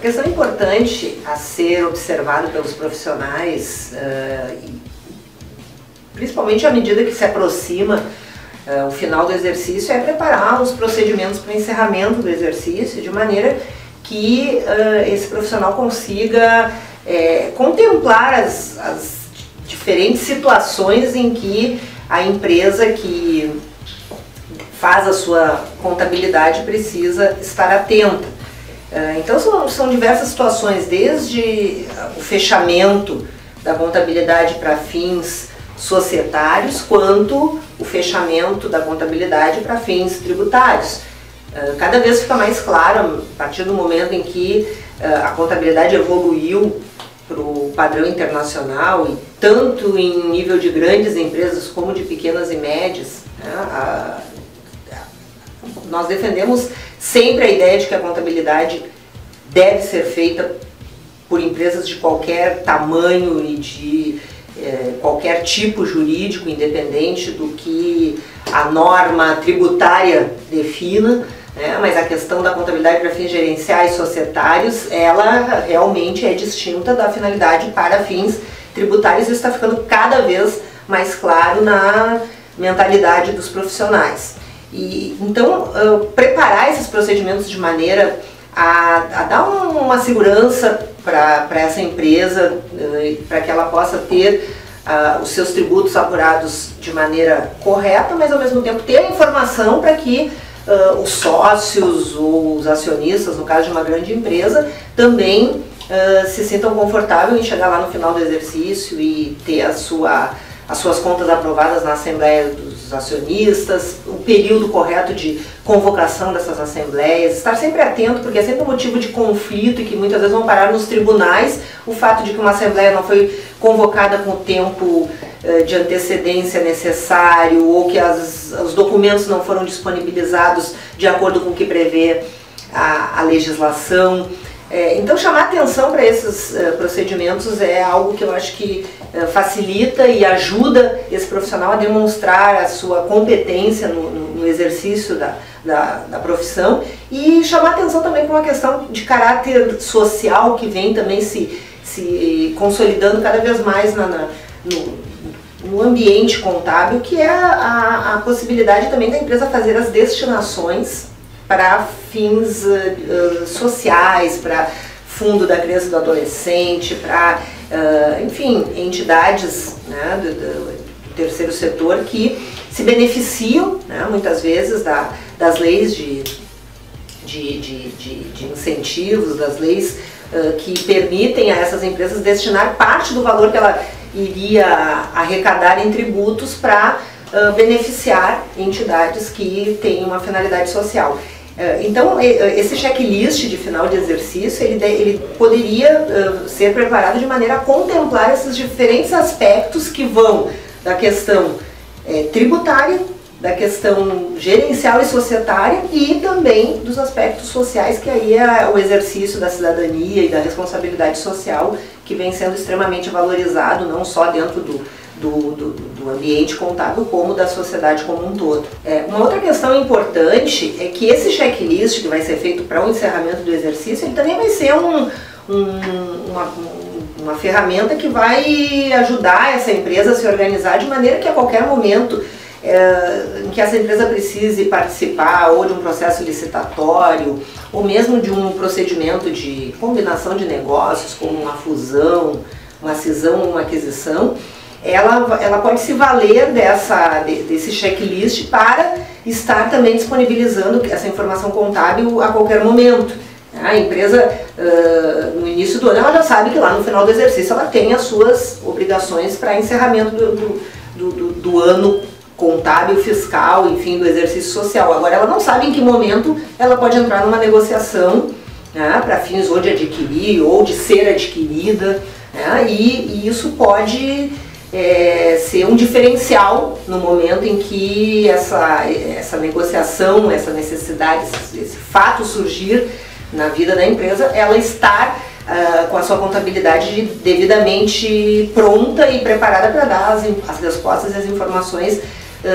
questão importante a ser observada pelos profissionais, principalmente à medida que se aproxima o final do exercício, é preparar os procedimentos para o encerramento do exercício de maneira que esse profissional consiga contemplar as diferentes situações em que a empresa que faz a sua contabilidade precisa estar atenta. Então são diversas situações, desde o fechamento da contabilidade para fins societários, quanto o fechamento da contabilidade para fins tributários. Cada vez fica mais claro, a partir do momento em que a contabilidade evoluiu para o padrão internacional, e tanto em nível de grandes empresas como de pequenas e médias, né, nós defendemos sempre a ideia de que a contabilidade deve ser feita por empresas de qualquer tamanho e de qualquer tipo jurídico, independente do que a norma tributária defina, né? Mas a questão da contabilidade para fins gerenciais societários, ela realmente é distinta da finalidade para fins tributários. Isso está ficando cada vez mais claro na mentalidade dos profissionais. E então, preparar esses procedimentos de maneira a dar uma segurança para essa empresa, para que ela possa ter os seus tributos apurados de maneira correta, mas ao mesmo tempo ter a informação para que os sócios ou os acionistas, no caso de uma grande empresa, também se sintam confortáveis em chegar lá no final do exercício e ter as suas contas aprovadas na Assembleia dos Acionistas, o período correto de convocação dessas assembleias, estar sempre atento, porque é sempre um motivo de conflito e que muitas vezes vão parar nos tribunais o fato de que uma assembleia não foi convocada com o tempo de antecedência necessário, ou que os documentos não foram disponibilizados de acordo com o que prevê a legislação. Então, chamar atenção para esses procedimentos é algo que eu acho que facilita e ajuda esse profissional a demonstrar a sua competência no exercício da profissão, e chamar atenção também para uma questão de caráter social que vem também se consolidando cada vez mais no ambiente contábil, que é a possibilidade também da empresa fazer as destinações para fins sociais, para fundo da criança e do adolescente, para, enfim, entidades, né, do terceiro setor que se beneficiam, né, muitas vezes das leis de incentivos, das leis que permitem a essas empresas destinar parte do valor que ela iria arrecadar em tributos para beneficiar entidades que têm uma finalidade social. Então, esse checklist de final de exercício, ele poderia ser preparado de maneira a contemplar esses diferentes aspectos que vão da questão tributária, da questão gerencial e societária, e também dos aspectos sociais, que aí é o exercício da cidadania e da responsabilidade social, que vem sendo extremamente valorizado, não só dentro do ambiente contábil, como da sociedade como um todo. Uma outra questão importante é que esse checklist que vai ser feito para o encerramento do exercício, ele também vai ser uma ferramenta que vai ajudar essa empresa a se organizar de maneira que a qualquer momento em que essa empresa precise participar ou de um processo licitatório, ou mesmo de um procedimento de combinação de negócios, como uma fusão, uma cisão ou uma aquisição, ela pode se valer desse checklist para estar também disponibilizando essa informação contábil a qualquer momento. A empresa, no início do ano, ela já sabe que lá no final do exercício ela tem as suas obrigações para encerramento do ano contábil, fiscal, enfim, do exercício social. Agora, ela não sabe em que momento ela pode entrar numa negociação, né, para fins ou de adquirir ou de ser adquirida, né, e isso pode ser um diferencial no momento em que essa negociação, essa necessidade, esse fato surgir na vida da empresa, ela estar com a sua contabilidade devidamente pronta e preparada para dar as respostas e as informações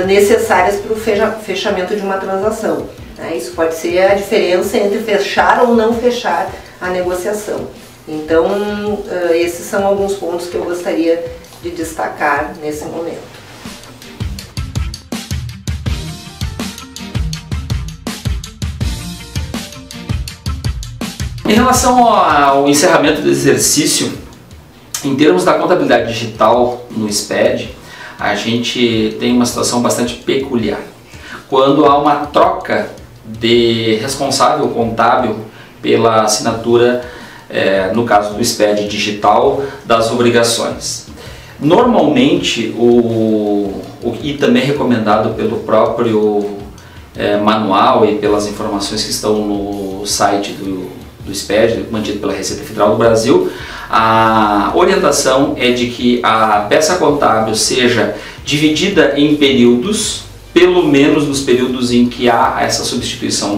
necessárias para o fechamento de uma transação. né? Isso pode ser a diferença entre fechar ou não fechar a negociação. Então, esses são alguns pontos que eu gostaria de destacar nesse momento. Em relação ao encerramento do exercício, em termos da contabilidade digital no SPED, a gente tem uma situação bastante peculiar. Quando há uma troca de responsável contábil pela assinatura, no caso do SPED digital, das obrigações. Normalmente, e também recomendado pelo próprio manual e pelas informações que estão no site do SPED, mantido pela Receita Federal do Brasil, a orientação é de que a peça contábil seja dividida em períodos, pelo menos nos períodos em que há essa substituição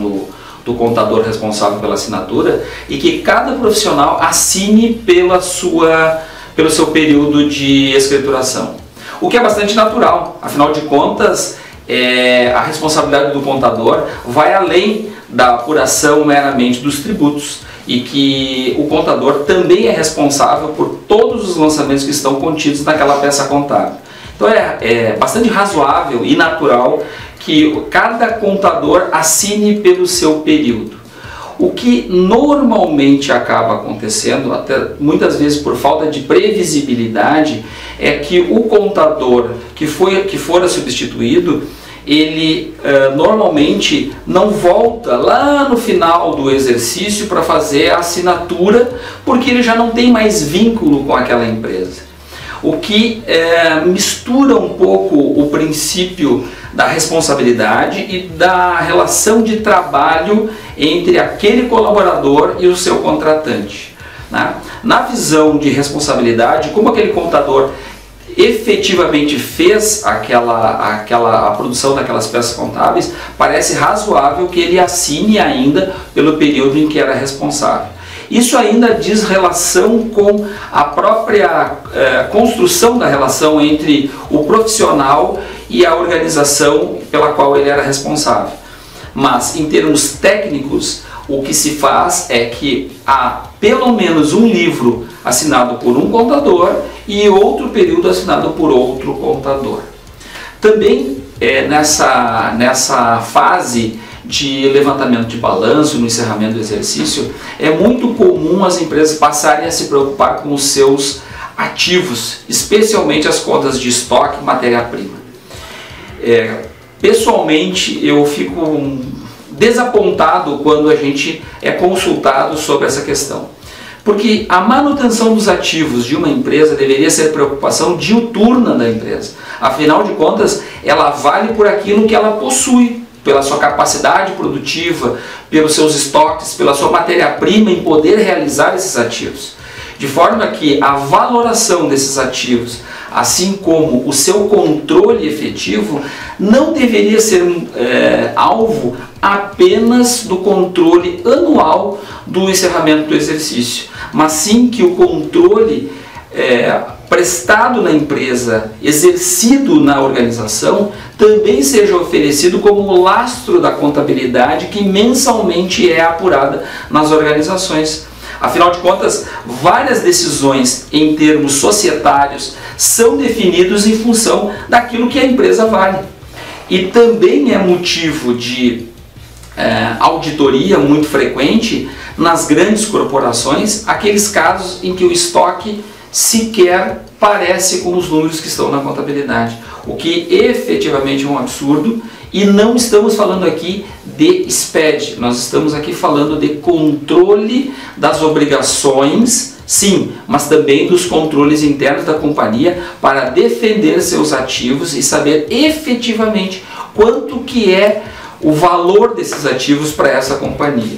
do contador responsável pela assinatura, e que cada profissional assine pelo seu período de escrituração. O que é bastante natural, afinal de contas, a responsabilidade do contador vai além da apuração meramente dos tributos, e que o contador também é responsável por todos os lançamentos que estão contidos naquela peça contábil. Então é bastante razoável e natural que cada contador assine pelo seu período. O que normalmente acaba acontecendo, até muitas vezes por falta de previsibilidade, é que o contador que fora substituído, ele normalmente não volta lá no final do exercício para fazer a assinatura, porque ele já não tem mais vínculo com aquela empresa. O que mistura um pouco o princípio da responsabilidade e da relação de trabalho entre aquele colaborador e o seu contratante, né? Na visão de responsabilidade, como aquele contador efetivamente fez a produção daquelas peças contábeis, parece razoável que ele assine ainda pelo período em que era responsável. Isso ainda diz relação com a própria construção da relação entre o profissional e a organização pela qual ele era responsável. Mas, em termos técnicos, o que se faz é que há pelo menos um livro assinado por um contador e outro período assinado por outro contador. Também nessa fase de levantamento de balanço, no encerramento do exercício, é muito comum as empresas passarem a se preocupar com os seus ativos, especialmente as contas de estoque e matéria-prima. Pessoalmente, eu fico desapontado quando a gente é consultado sobre essa questão. Porque a manutenção dos ativos de uma empresa deveria ser preocupação diuturna da empresa. Afinal de contas, ela vale por aquilo que ela possui, pela sua capacidade produtiva, pelos seus estoques, pela sua matéria-prima em poder realizar esses ativos. De forma que a valoração desses ativos, assim como o seu controle efetivo, não deveria ser alvo apenas do controle anual do encerramento do exercício, mas sim que o controle prestado na empresa, exercido na organização, também seja oferecido como lastro da contabilidade que mensalmente é apurada nas organizações. Afinal de contas, várias decisões em termos societários são definidos em função daquilo que a empresa vale. E também é motivo de auditoria muito frequente nas grandes corporações, aqueles casos em que o estoque sequer parece com os números que estão na contabilidade, o que efetivamente é um absurdo. E não estamos falando aqui de SPED, nós estamos aqui falando de controle das obrigações, sim, mas também dos controles internos da companhia para defender seus ativos e saber efetivamente quanto que é o valor desses ativos para essa companhia.